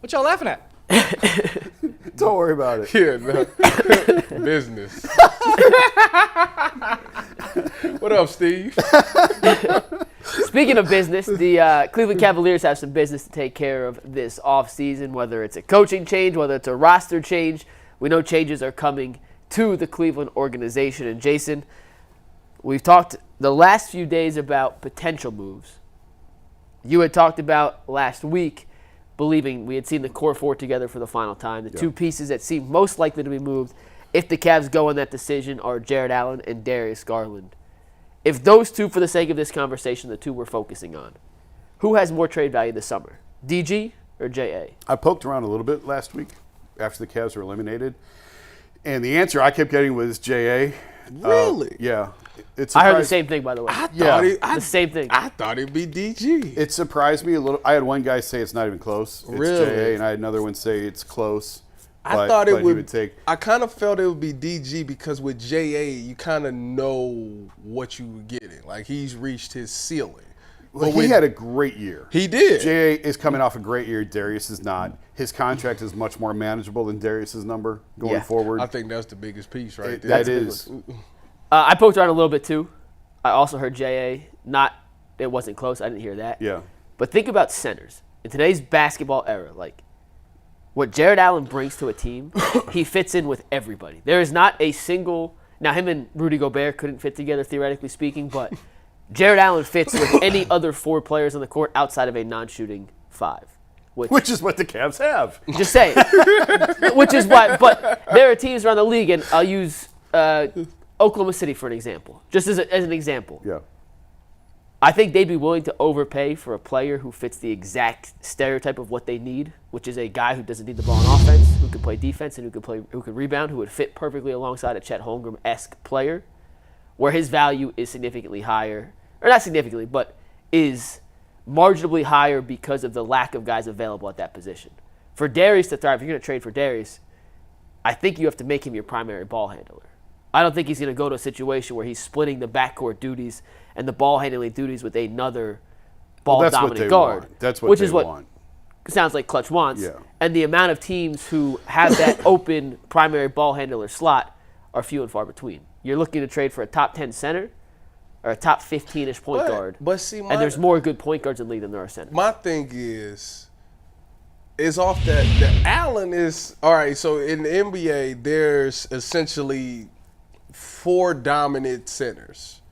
What y'all laughing at? Don't worry about it. Yeah, no. Business. What up, Steve? Speaking of business, the Cleveland Cavaliers have some business to take care of this offseason, whether it's a coaching change, whether it's a roster change. We know changes are coming to the Cleveland organization. And Jason, we've talked the last few days about potential moves. You had talked about last week believing we had seen the core four together for the final time. The two pieces that seem most likely to be moved if the Cavs go in that decision are Jarrett Allen and Darius Garland. If those two, for the sake of this conversation, the two we're focusing on, who has more trade value this summer, DG or JA? I poked around a little bit last week after the Cavs were eliminated, and the answer I kept getting was JA. Really? Yeah. I heard the same thing, by the way. The same thing. I thought it'd be DG. It surprised me a little. I had one guy say it's not even close. It's Really? JA, and I had another one say it's close. I thought it would take. I kind of felt it would be DG because with JA, you kind of know what you were getting. Like, he's reached his ceiling. Well, he had a great year. He did. JA is coming off a great year. Darius is not. His contract is much more manageable than Darius's number going forward. I think that's the biggest piece right there. That is. I poked around a little bit too. I also heard JA. It wasn't close. I didn't hear that. Yeah. But think about centers. In today's basketball era, like what Jarrett Allen brings to a team, he fits in with everybody. There is not a single – now him and Rudy Gobert couldn't fit together, theoretically speaking, but Jarrett Allen fits with any other four players on the court outside of a non-shooting five. Which is what the Cavs have. Just saying. Which is what – but there are teams around the league, and I'll use Oklahoma City for an example, just as an example. Yeah. I think they'd be willing to overpay for a player who fits the exact stereotype of what they need, which is a guy who doesn't need the ball on offense, who can play defense, and who can rebound, who would fit perfectly alongside a Chet Holmgren-esque player, where his value is significantly higher, or not significantly, but is marginally higher because of the lack of guys available at that position. For Darius to thrive, if you're going to trade for Darius, I think you have to make him your primary ball handler. I don't think he's going to go to a situation where he's splitting the backcourt duties and the ball handling duties with another ball-dominant guard. Want. That's what they want. Sounds like Clutch wants. Yeah. And the amount of teams who have that open primary ball handler slot are few and far between. You're looking to trade for a top 10 center or a top 15-ish point guard. But see, and there's more good point guards in the league than there are centers. My thing is off that Allen is – all right, so in the NBA, there's essentially – 4 dominant centers,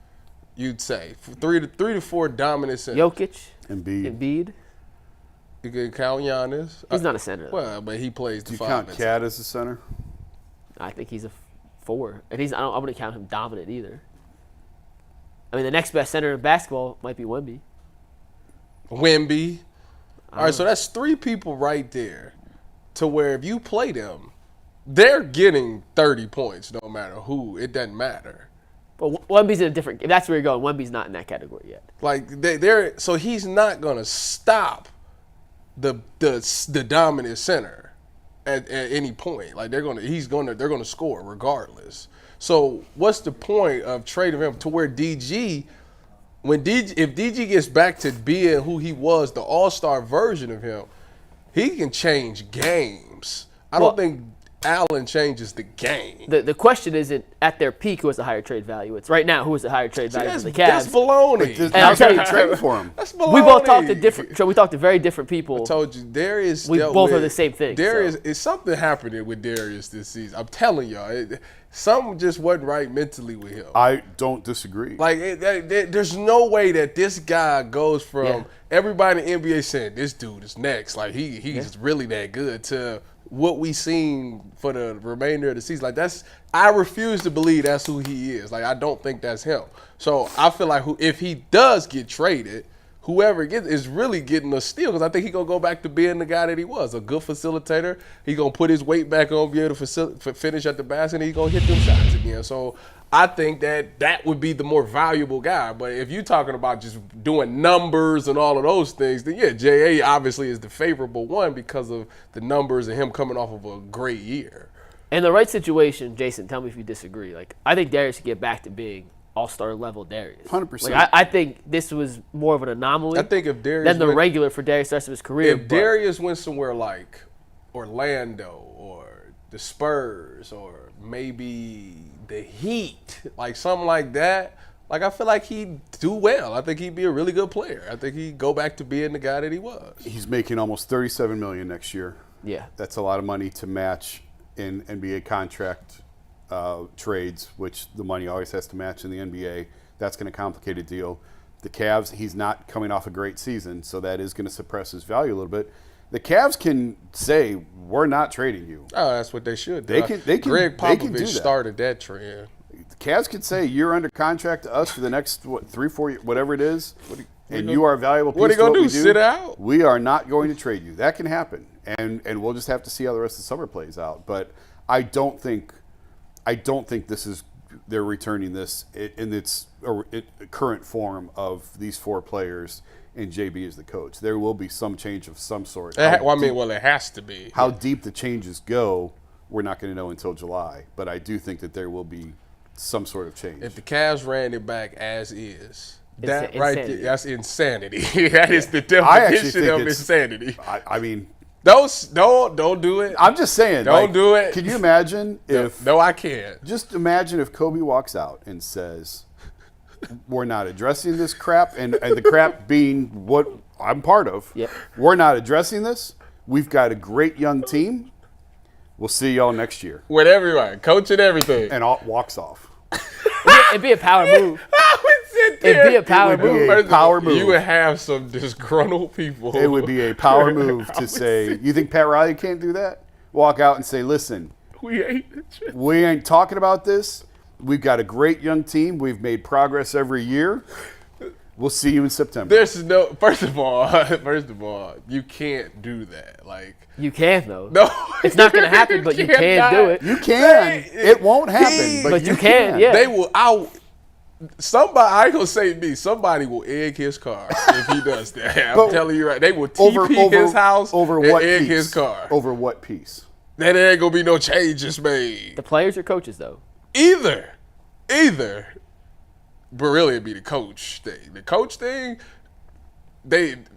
you'd say. 3 to 4 dominant centers. Jokic, Embiid. You can count Giannis. He's not a center, though. Well, but he plays the 5. Do you count Cat as a center? I think he's a 4. And I wouldn't count him dominant either. I mean, the next best center in basketball might be Wemby. All right, so that's 3 people right there to where if you play them, they're getting 30 points no matter who. It doesn't matter. But Wemby's in a different – if that's where you're going, Wemby's not in that category yet. Like, so he's not going to stop the dominant center at any point. Like, they're going to score regardless. So what's the point of trading him to where DG – if DG gets back to being who he was, the all-star version of him, he can change games. I don't think – Allen changes the game. The question isn't at their peak who has the higher trade value. It's right now who has the higher trade value for the Cavs. That's baloney. And I'll tell you, trade for him. That's baloney. We both talked to different. We talked to very different people. I told you, Darius. We both are the same thing. Darius is something happening with Darius this season. I'm telling y'all, something just wasn't right mentally with him. I don't disagree. Like there's no way that this guy goes from everybody in the NBA saying this dude is next. Like he's really that good to what we seen for the remainder of the season. Like I refuse to believe that's who he is. Like I don't think that's him. So I feel like if he does get traded, whoever gets is really getting a steal because I think he's going to go back to being the guy that he was, a good facilitator. He's going to put his weight back on, be able to finish at the basket, and he's going to hit them shots again. So I think that would be the more valuable guy. But if you're talking about just doing numbers and all of those things, then yeah, J.A. obviously is the favorable one because of the numbers and him coming off of a great year. In the right situation, Jason, tell me if you disagree. Like I think Darius could get back to being all-star level Darius. 100%. Like, I think this was more of an anomaly I think if Darius than the regular for Darius the rest of his career. If Darius went somewhere like Orlando or the Spurs or maybe the Heat, like something like that, like I feel like he'd do well. I think he'd be a really good player. I think he'd go back to being the guy that he was. He's making almost $37 million next year. Yeah. That's a lot of money to match in NBA contract trades, which the money always has to match in the NBA. That's going to complicate a deal. The Cavs, he's not coming off a great season, so that is going to suppress his value a little bit. The Cavs can say, we're not trading you. Oh, that's what they should do. They can Greg they can Popovich do that. started that trend. The Cavs could say, you're under contract to us for the next, 3-4 years, whatever it is, and you are a valuable piece What are you to going to we do, sit out? We are not going to trade you. That can happen, and we'll just have to see how the rest of the summer plays out. But I don't think this is they're returning this in its current form of these four players and JB as the coach. There will be some change of some sort. It has to be. How deep the changes go, we're not going to know until July. But I do think that there will be some sort of change. If the Cavs ran it back as is, that Insanity. right there, that's insanity. That is the I actually definition think of it's- insanity. I mean, Don't do it. I'm just saying. Don't do it. Can you imagine if? No, I can't. Just imagine if Kobe walks out and says, "We're not addressing this crap," and the crap being what I'm part of. Yep. We're not addressing this. We've got a great young team. We'll see y'all next year. With everyone, coach and everything. And walks off. It'd be a power move. I would sit there. It'd be a power It would be move. a First of all, power move. You would have some disgruntled people. It would be a power move to say, "You think Pat Riley can't do that?" Walk out and say, "Listen, We ain't the shit. we ain't talking about this. We've got a great young team. We've made progress every year. We'll see you in September." There's no. First of all, you can't do that. Like You can, though. no, It's not going to happen, but you can cannot. do it. You can. It won't happen, But you can, yeah. They will out. Somebody, I ain't gonna say me. Somebody will egg his car if he does that. I'm But telling you right. They will TP his house over and what egg piece? his car. Over what piece? Then there ain't gonna be no changes made. The players or coaches, though? Either. But really, it'd be the coach thing. The coach thing, they'd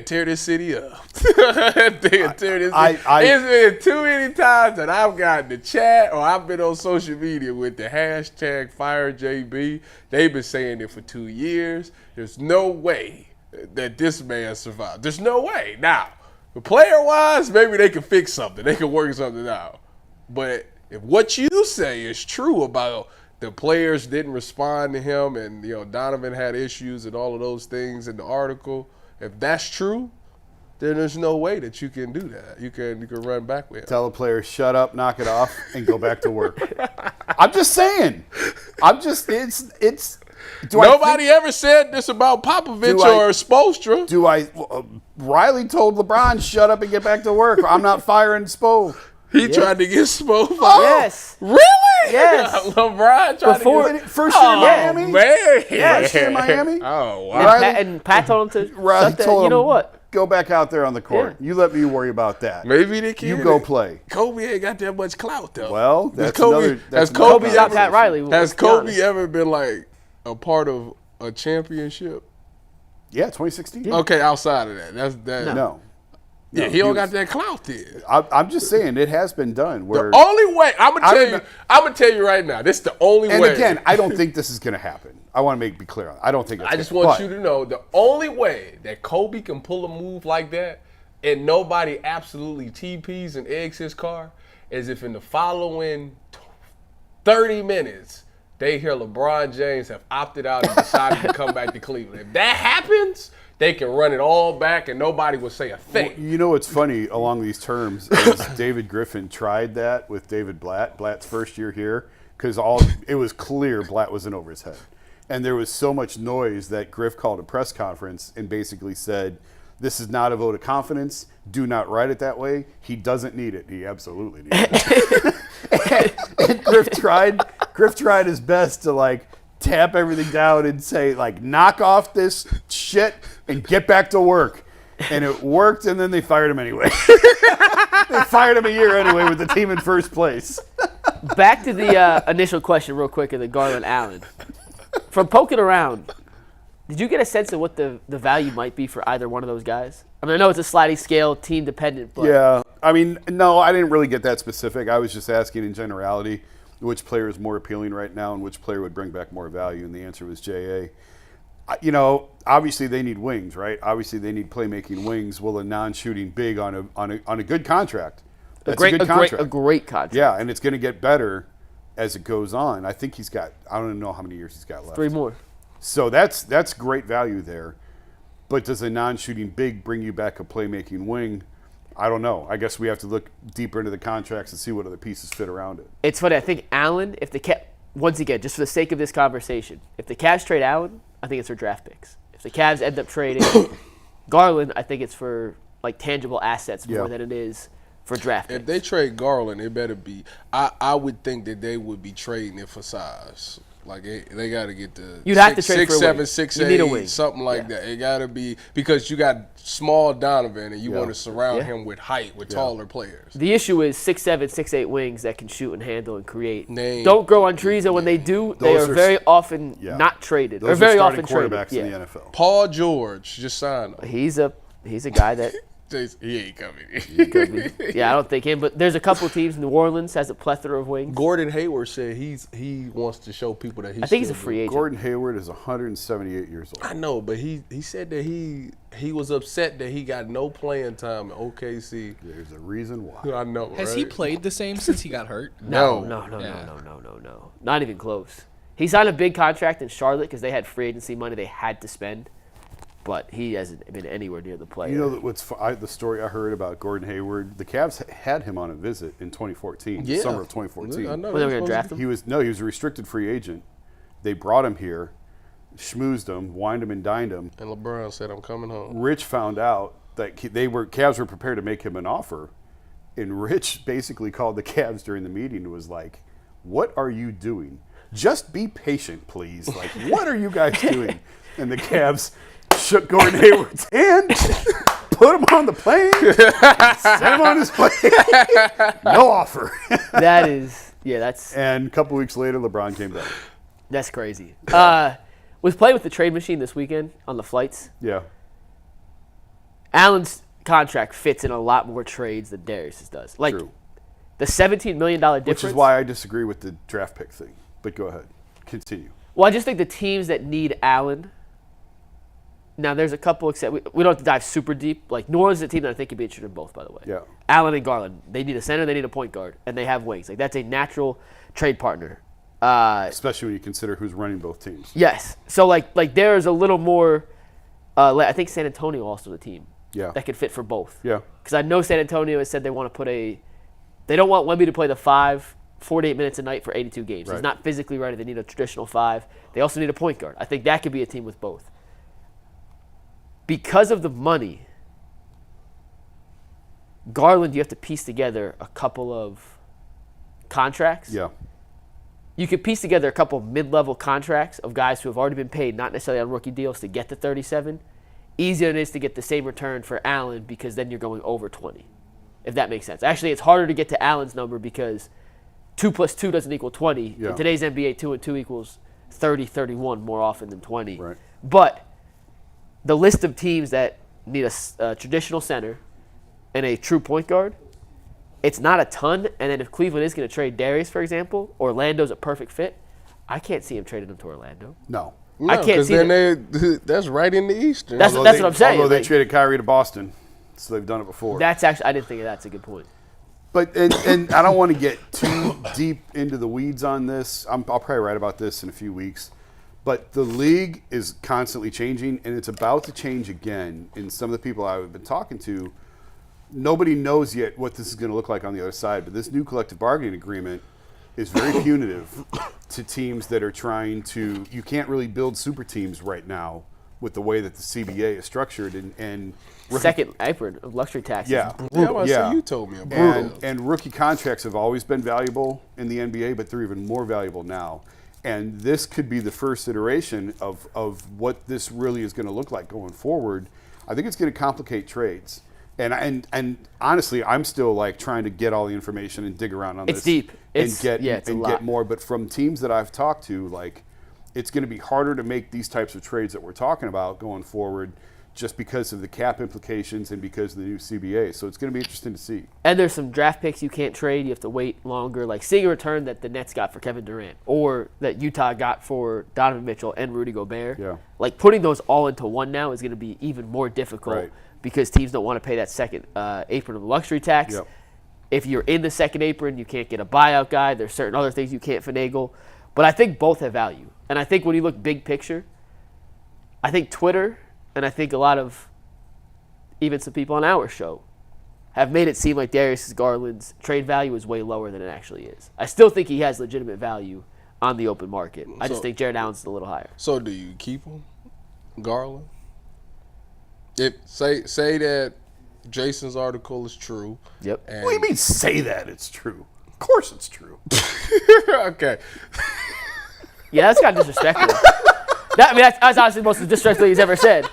tear this city up. They'd tear this city. It's been too many times that I've gotten the chat or I've been on social media with the hashtag FireJB. They've been saying it for 2 years. There's no way that this man survived. There's no way. Now, player-wise, maybe they can fix something. They can work something out. But if what you say is true about the players didn't respond to him and, Donovan had issues and all of those things in the article, if that's true, then there's no way that you can do that. You can run back with him. Tell the players, shut up, knock it off, and go back to work. I'm just saying. It's. Nobody ever said this about Popovich or Spoelstra. Riley told LeBron, shut up and get back to work. I'm not firing Spo. He tried to get Spo fired. Yes. Really? Yes. LeBron tried Before- to get First year in Miami? man. First year in Miami? Oh, wow. And Riley- Pat told him to Riley shut that. told You know him, what? go back out there on the court. Yeah. You let me worry about that. Maybe they can. You go play. Kobe ain't got that much clout, though. Well, that's Kobe, another. That's has another Kobe Kobe's not ever, Pat Riley. has let's be Kobe honest. ever been like a part of a championship? Yeah, 2016. Okay, outside of that, that's that. No. Yeah, No, he don't was- got that clout there. I'm just saying it has been done. Where The only way I'm gonna I tell remember- you, I'm gonna tell you right now. This is the only and way. again, I don't think this is going to happen. I want to be clear on that. I don't think. It's I just gonna, want but you to know the only way that Kobe can pull a move like that and nobody absolutely TPs and eggs his car is if in the following 30 minutes they hear LeBron James have opted out and decided to come back to Cleveland. If that happens, they can run it all back and nobody will say a thing. You know what's funny along these terms is David Griffin tried that with David Blatt. Blatt's first year here because it was clear Blatt was in over his head, and there was so much noise that Griff called a press conference and basically said, "This is not a vote of confidence. Do not write it that way. He doesn't need it. He absolutely needs it." and Griff tried his best to tap everything down and say knock off this shit and get back to work. And it worked, and then they fired him anyway. They fired him a year anyway with the team in first place. Back to the initial question real quick of the Garland Allen. From poking around, did you get a sense of what the value might be for either one of those guys? I mean, I know it's a sliding scale, team dependent, but Yeah. I mean, no, I didn't really get that specific. I was just asking in generality which player is more appealing right now and which player would bring back more value, and the answer was J.A. You know, obviously they need wings, right? Obviously they need playmaking wings. Will a non-shooting big on a good contract? That's a good contract. A great contract. Yeah, and it's going to get better as it goes on. I think he's got, I don't know how many years he's got left. 3 more. So that's great value there. But does a non-shooting big bring you back a playmaking wing? I don't know. I guess we have to look deeper into the contracts and see what other pieces fit around it. It's funny. I think Allen, if the once again, just for the sake of this conversation, if the Cavs trade Allen, I think it's for draft picks. If the Cavs end up trading Garland, I think it's for like tangible assets more than it is for draft picks. If they trade Garland, it better be. I would think that they would be trading it for size. Like they got to get the You'd have to trade for a 6'7", wing. 6'8", You need a wing. something like that. It got to be because you got small Donovan and you want to surround him with height, with taller players. The issue is 6'7", 6'8" wings that can shoot and handle and create. Don't grow on trees, and when they do, they are very often not traded. Those or very are often starting traded. quarterbacks in the NFL. Paul George just signed him. He's a guy that He ain't coming. yeah, I don't think him. But there's a couple of teams. New Orleans has a plethora of wings. Gordon Hayward said he wants to show people that he's. I think he's a free agent. Gordon Hayward is 178 years old. I know, but he said that he was upset that he got no playing time at OKC. There's a reason why. I know. Has he played the same since he got hurt? No. Yeah. Not even close. He signed a big contract in Charlotte because they had free agency money they had to spend. But he hasn't been anywhere near the player. You know the story I heard about Gordon Hayward? The Cavs had him on a visit in 2014, the summer of 2014. I know. When they were going to draft him? He was a restricted free agent. They brought him here, schmoozed him, wined him and dined him. And LeBron said, "I'm coming home." Rich found out that Cavs were prepared to make him an offer, and Rich basically called the Cavs during the meeting and was like, "What are you doing? Just be patient, please. Like, what are you guys doing?" And the Cavs shook Gordon Hayward's hand, put him on the plane, sent him on his plane. No offer. That's And a couple weeks later, LeBron came back. That's crazy. Was playing with the trade machine this weekend on the flights. Yeah. Allen's contract fits in a lot more trades than Darius's does. Like True. the $17 million difference. Which is why I disagree with the draft pick thing. But go ahead. Continue. Well, I just think the teams that need Allen. Now, there's a couple except we don't have to dive super deep. Like New Orleans is a team that I think could be interested in both, by the way. Yeah. Allen and Garland. They need a center, they need a point guard, and they have wings. Like that's a natural trade partner. Especially when you consider who's running both teams. Yes. So like there's a little more. I think San Antonio also is a team. Yeah. That could fit for both. Yeah. Because I know San Antonio has said they want to put they don't want Wemby to play the 48 minutes a night for 82 games. Right. He's not physically ready. They need a traditional 5. They also need a point guard. I think that could be a team with both. Because of the money, Garland, you have to piece together a couple of contracts. Yeah. You could piece together a couple of mid-level contracts of guys who have already been paid, not necessarily on rookie deals, to get to 37. Easier it is to get the same return for Allen because then you're going over 20, if that makes sense. Actually, it's harder to get to Allen's number because 2 + 2 doesn't equal 20. Yeah. In today's NBA, 2 and 2 equals 30, 31 more often than 20. Right. But the list of teams that need a traditional center and a true point guard, it's not a ton. And then if Cleveland is going to trade Darius, for example, Orlando's a perfect fit. I can't see him trading him to Orlando. No. I can't see that's right in the Eastern. That's what I'm saying. Although they Like, tray Kyrie to Boston, so they've done it before. that's actually, I didn't think of that's a good point. But and I don't want to get too deep into the weeds on this. I'll probably write about this in a few weeks. But the league is constantly changing, and it's about to change again. And some of the people I've been talking to, nobody knows yet what this is going to look like on the other side. But this new collective bargaining agreement is very punitive to teams that are trying to. You can't really build super teams right now with the way that the CBA is structured. And Second apron of luxury tax. yeah, You told me about and rookie contracts have always been valuable in the NBA, but they're even more valuable now. And this could be the first iteration of what this really is going to look like going forward. I think it's going to complicate trades. And honestly, I'm still like trying to get all the information and dig around on this. It's deep. And get more. But from teams that I've talked to, like it's going to be harder to make these types of trades that we're talking about going forward just because of the cap implications and because of the new CBA. So it's going to be interesting to see. And there's some draft picks you can't trade. You have to wait longer. Like seeing a return that the Nets got for Kevin Durant or that Utah got for Donovan Mitchell and Rudy Gobert. Yeah. Like putting those all into one now is going to be even more difficult Right. because teams don't want to pay that second apron of luxury tax. Yep. If you're in the second apron, you can't get a buyout guy. There's certain other things you can't finagle. But I think both have value. And I think when you look big picture, I think Twitter and I think a lot of even some people on our show have made it seem like Darius Garland's trade value is way lower than it actually is. I still think he has legitimate value on the open market. I just think Jarrett Allen's a little higher. So do you keep him, Garland? If say that Jason's article is true. Yep. And What do you mean say that it's true? Of course it's true. okay. Yeah, that's kind of disrespectful. That's honestly the most disrespectful he's ever said.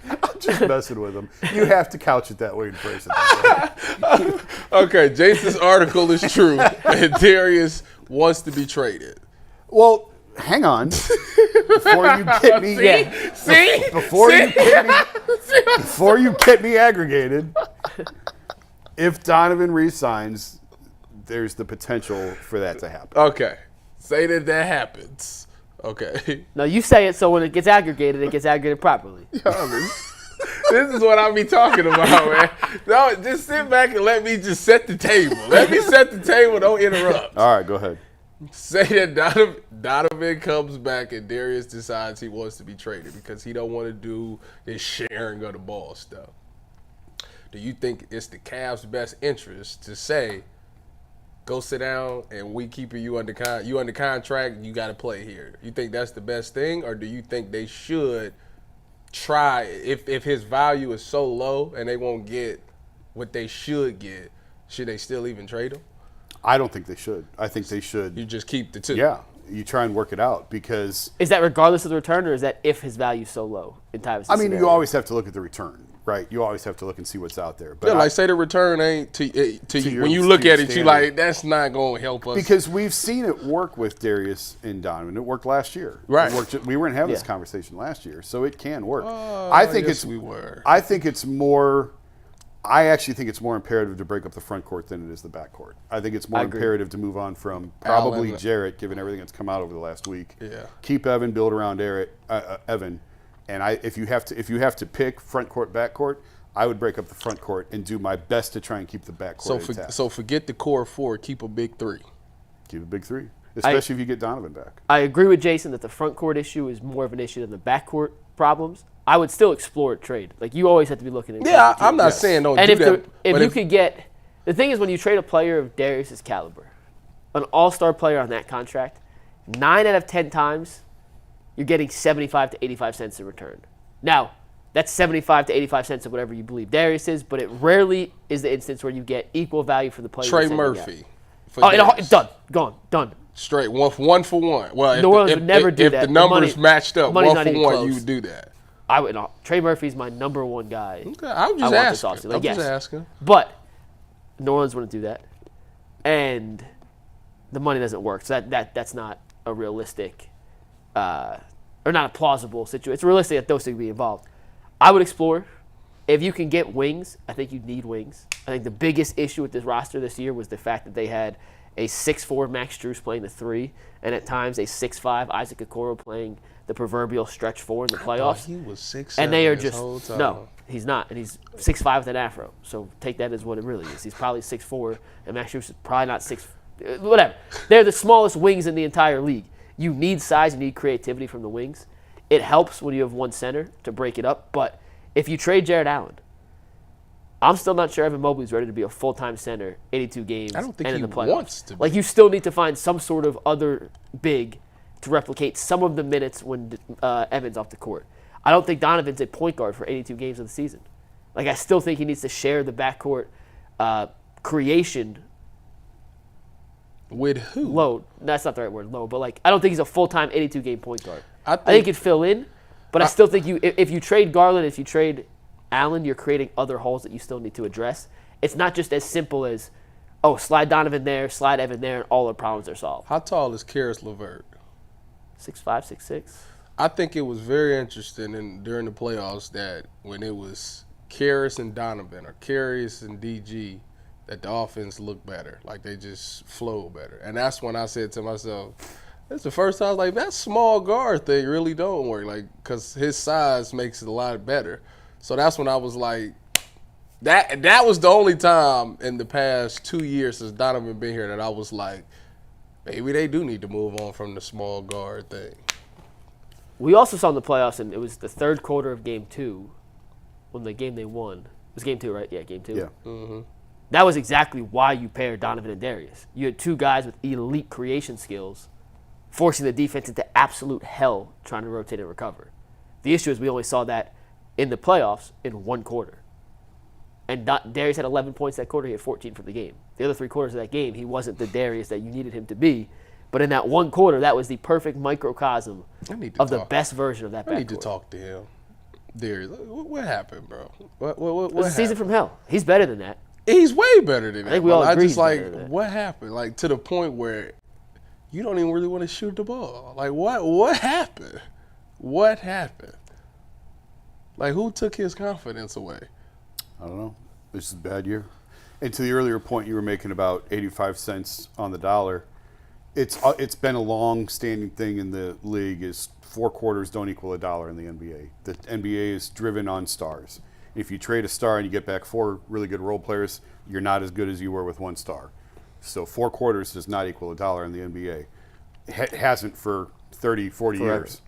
I'm just messing with him. You have to couch it that way in person. Okay, Jason's article is true, and Darius wants to be traded. Well, hang on. Before you get me, before you get me aggregated, if Donovan resigns, there's the potential for that to happen. Okay, say that happens. Okay. No, you say it so when it gets aggregated properly. This is what I be talking about, man. No, just sit back and let me just set the table. Let me set the table. Don't interrupt. All right, go ahead. Say that Donovan comes back and Darius decides he wants to be traded because he don't want to do this sharing of the ball stuff. Do you think it's the Cavs' best interest to say, go sit down and we keeping you under contract, you got to play here? You think that's the best thing, or do you think they should try, if his value is so low and they won't get what they should get, should they still even trade him? I don't think they should. I think they should. You just keep the two. Yeah, you try and work it out because. Is that regardless of the return, or is that if his value's so low in Tyvis? I mean, you always have to look at the return, right? You always have to look and see what's out there. But Yeah, like say the return ain't to you. When you look at it, you like, that's not going to help us. Because we've seen it work with Darius and Donovan. It worked last year. Right. It worked, we weren't having this Yeah. conversation last year, so it can work. I think yes, we were. I think it's more. I actually think it's more imperative to break up the front court than it is the back court. I think it's more I agree. imperative to move on from probably Allen. Jarrett, given everything that's come out over the last week. Yeah. Keep Evan, build around Evan, and if you have to pick front court, back court, I would break up the front court and do my best to try and keep the back court intact. So forget the core four, keep a big three. Keep a big three, especially if you get Donovan back. I agree with Jason that the front court issue is more of an issue than the back court problems. I would still explore a trade. Like, you always have to be looking at Yeah, trade. I'm not saying don't And do if, that. if but you could get – the thing is when you trade a player of Darius's caliber, an all-star player on that contract, 9 out of 10 times you're getting 75 to 85 cents in return. Now, that's 75 to 85 cents of whatever you believe Darius is, but it rarely is the instance where you get equal value for the player. Trey you're sending out. Murphy. for Oh, Darius. done. Gone. Done. Straight one for one. Well, New Orleans would never do if that. the The numbers money- matched up money's 1 not for even 1, close. you would do that. I would not. Trey Murphy's my number one guy. Okay, I'm I just want this asking. offseason. Like, I'm just yes. asking. But New Orleans wouldn't do that, and the money doesn't work. So that's not a realistic, or not a plausible situation. It's realistic that those things be involved. I would explore. If you can get wings, I think you need wings. I think the biggest issue with this roster this year was the fact that they had a 6'4" Max Strus playing the 3, and at times a 6'5" Isaac Okoro playing the proverbial stretch 4 in the playoffs. He was 6'7" And they are this just whole time. no, he's not, and he's 6'5" with an afro. So take that as what it really is. He's probably 6'4", and Max Strus is probably not 6. Whatever. They're the smallest wings in the entire league. You need size, you need creativity from the wings. It helps when you have one center to break it up, but if you trade Jarrett Allen, I'm still not sure Evan Mobley's ready to be a full-time center, 82 games, I don't think and in he the playoffs. wants to be. Like, you still need to find some sort of other big to replicate some of the minutes when Evan's off the court. I don't think Donovan's a point guard for 82 games of the season. Like, I still think he needs to share the backcourt creation With who? load. That's not the right word, load, but, like, I don't think he's a full-time 82-game point guard. I I think he'd fill in, but I still think if you trade Garland, if you trade Allen, you're creating other holes that you still need to address. It's not just as simple as, slide Donovan there, slide Evan there, and all the problems are solved. How tall is Karis LeVert? 6'5", 6'6". I think it was very interesting during the playoffs that when it was Karras and Donovan or Karras and DG, that the offense looked better. Like they just flowed better. And that's when I said to myself, that's the first time I was like, that small guard thing really don't work. Like, because his size makes it a lot better. So that's when I was like, that was the only time in the past 2 years since Donovan been here that I was like, maybe they do need to move on from the small guard thing. We also saw in the playoffs, and it was the third quarter of Game 2, when the game they won. It was Game 2, right? Yeah, Game 2. Yeah. Mm-hmm. That was exactly why you paired Donovan and Darius. You had two guys with elite creation skills, forcing the defense into absolute hell trying to rotate and recover. The issue is we only saw that in the playoffs in one quarter. And Darius had 11 points that quarter. He had 14 for the game. The other 3 quarters of that game, he wasn't the Darius that you needed him to be. But in that one quarter, that was the perfect microcosm of the best version of that backcourt. I need to talk to him. Darius, what happened, bro? What It was a season from hell. He's better than that. He's way better than that. I think we all agree. I just like, what happened? Like, to the point where you don't even really want to shoot the ball. Like, what happened? What happened? Like, who took his confidence away? I don't know. This is a bad year. And to the earlier point you were making about 85 cents on the dollar, it's been a long-standing thing in the league is 4 quarters don't equal $1 in the NBA. The NBA is driven on stars. If you trade a star and you get back 4 really good role players, you're not as good as you were with 1 star. So 4 quarters does not equal $1 in the NBA. It hasn't for 30, 40 years.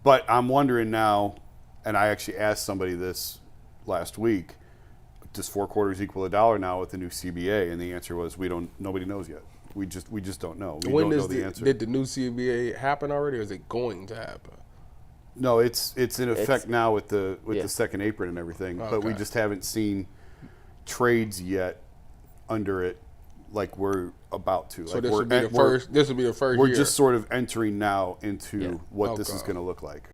But I'm wondering now, and I actually asked somebody this last week, does 4 quarters equal $1 now with the new CBA? And the answer was nobody knows yet. We just don't know. We don't know the answer. Did the new CBA happen already, or is it going to happen? No, it's in effect now with the second apron and everything. Okay. But we just haven't seen trades yet under it like we're about to. So like this will be the first We're year. just sort of entering now into what this is going to look like.